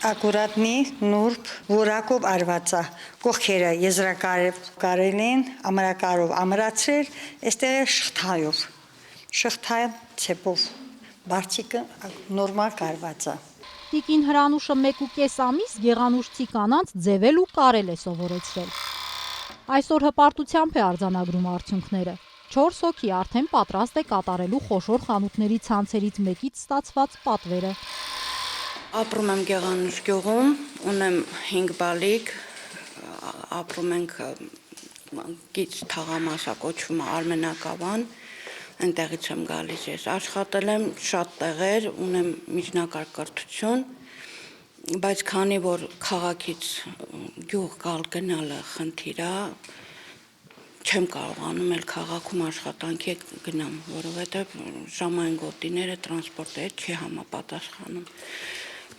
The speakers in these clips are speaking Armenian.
ակուրատնի նուրբ որակով արված է, կողքերը եզրակարել են, ամրակարով ամրացրել, այստեղ շղթայ ցեպով, բարձիկը նորմալ կարված է։ Տիկին Հրանուշը 1.5 ամիս գեղանուշցի կանանց ձևել ու կարել է սովորեցրել։ Այսօր հպարտությամբ է արձանագրում արդյունքները։ 4 հոգի արդեն պատրաստ է կատարելու խոշոր խանութների ցանցերից մեկից ստացված պատվերը։ Ապրում եմ Գեղանուշ գյուղում, ունեմ 5 բալիկ, ապրում ենք գիծ թաղամասա կոչվում է Արմենակավան, այնտեղից եմ գալիս ես, աշխատել եմ շատ տեղեր, ունեմ միջնակարգ կրթություն, բայց քանի որ քաղաքից գյուղ գնալը խնդիր է, չեմ կարողանում էլ քաղաքում աշխատանքի գնամ, որովհետև ժամային գոտիները տրանսպորտը չի համապատասխանում։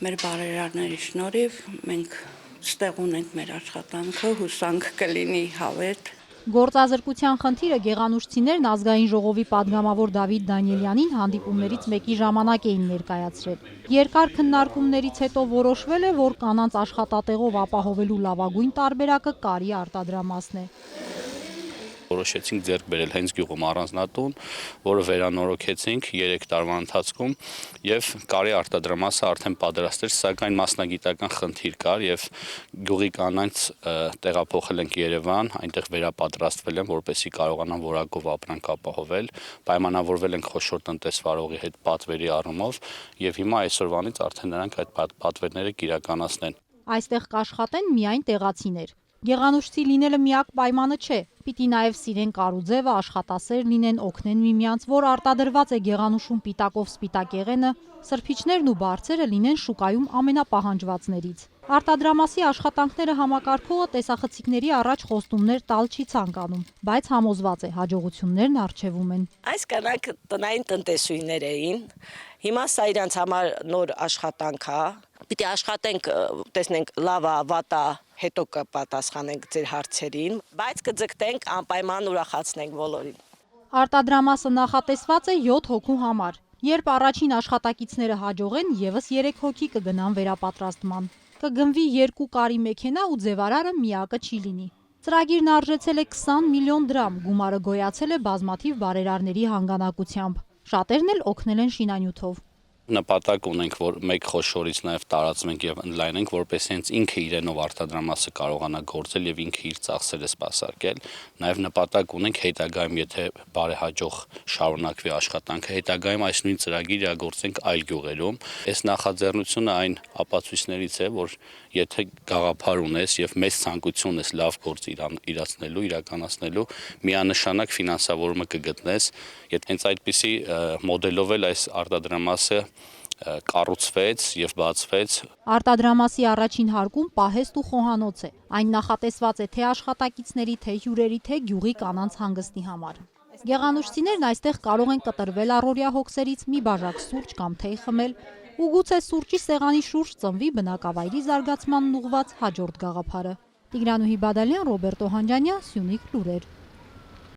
Մեր բարերարների շնորհիվ մենք ստեղ ունենք մեր աշխատանքը, հուսանք կլինի հավետ։ Գործազրկության խնդիրը գեղանուշցիներն ազգային ժողովի падգամավոր Դավիթ Դանիելյանին հանդիպումներից մեկի ժամանակ էին ներկայացրել։ Երկար քննարկումներից հետո որոշվել է, որ կանանց աշխատատեղով ապահովելու լավագույն տարբերակը կարի արտադրամասն է։ Որոշեցինք ձեռք բերել հենց գյուղում առանձնատուն, որը վերանորոգեցինք 3 տարվա ընթացքում եւ կարի արտադրամասը արդեն պատրաստ էր, սակայն մասնագիտական խնդիր կար եւ գյուղի կանանց տեղափոխել ենք Երևան, այնտեղ վերապատրաստվել են, որպեսզի կարողանան որակով ապրանք ապահովել, պայմանավորվել ենք խոշոր տնտեսվարողի հետ պատվերի առումով եւ հիմա այսօրվանից արդեն նրանք այդ պատվերները կիրականացնեն։ Այստեղ կաշխատեն միայն տեղացիներ։ Գեղանուշցի լինելը միակ պայմանը չէ, պիտի նաև սիրեն կարուձևը, աշխատասեր լինեն, օգնեն միմյանց, որ արտադրված է գեղանուշում պիտակով սպիտակեղենը, սրբիչներն ու բարձերը լինեն շուկայում ամենապահանջվածներից։ Արտադրամասի աշխատանքները համակարգողը տեսախցիկների առաջ խոստումներ տալ չի ցանկանում, բայց համոզված է հաջողություններն առջևում են։ Այս կանայք տնային տնտեսուհիներ էին, հիմա սա իրանց համար նոր աշխատանք է, պիտի աշխատենք, տեսնենք լավ է, վատ է, հետո կպատասխանենք ձեր հարցերին, բայց կձգտենք անպայման ուրախացնենք բոլորին։ Արտադրամասը նախատեսված է 7 հոգու համար։ Երբ առաջին աշխատակիցները հաջողեն, եւս 3 հոգի կգնան վերապատրաստման։ Կգնվի 2 կարի մեքենա ու ձևարարը միակը չի լինի։ Ծրագիրն արժեցել է 20 միլիոն դրամ, գումարը գոյացել է բազմաթիվ բարերարների հանգանակությամբ։ Շատերն էլ օգնել են շինանյութով։ Նպատակ ունենք, որ մեկ խոշորից նաև տարածվենք եւ ընդլայնենք, որպես հենց ինքը իրենով արտադրամասը կարողանա գործել եւ ինքը իր ծախսերը սպասարկել։ Նաև նպատակ ունենք հետագայում, եթե բարեհաջող շարունակվի աշխատանքը, հետագայում այս նույն ծրագիրը իրագործենք այլ գյուղերում։ Այս նախաձեռնությունը այն ապացույցներից է, որ եթե գաղափար ունես եւ մեծ ցանկություն ես լավ գործ իրականացնելու, միանշանակ ֆինանսավորումը կգտնես։ Եթե հենց այդպիսի մոդելով էլ այս արտադրամասը կառուցվեց եւ բացվեց։ Արտադրամասի առաջին հարկում պահեստ ու խոհանոց է։ Այն նախատեսված է թե աշխատակիցների, թե հյուրերի, թե գյուղի կանանց հանգստի համար։ Գեղանուշցիներն այստեղ կարող են կտրվել առօրյա հոգսերից, մի բաժակ սուրճ կամ թեյ խմել ու գուցե սուրճի սեղանի շուրջ ծնվի բնակավայրի զարգացմանն ուղղված հաջորդ գաղափարը։ Տիգրանուհի Բադալյան, Ռոբերտ Օհանջանյան, Սյունիք լուրեր։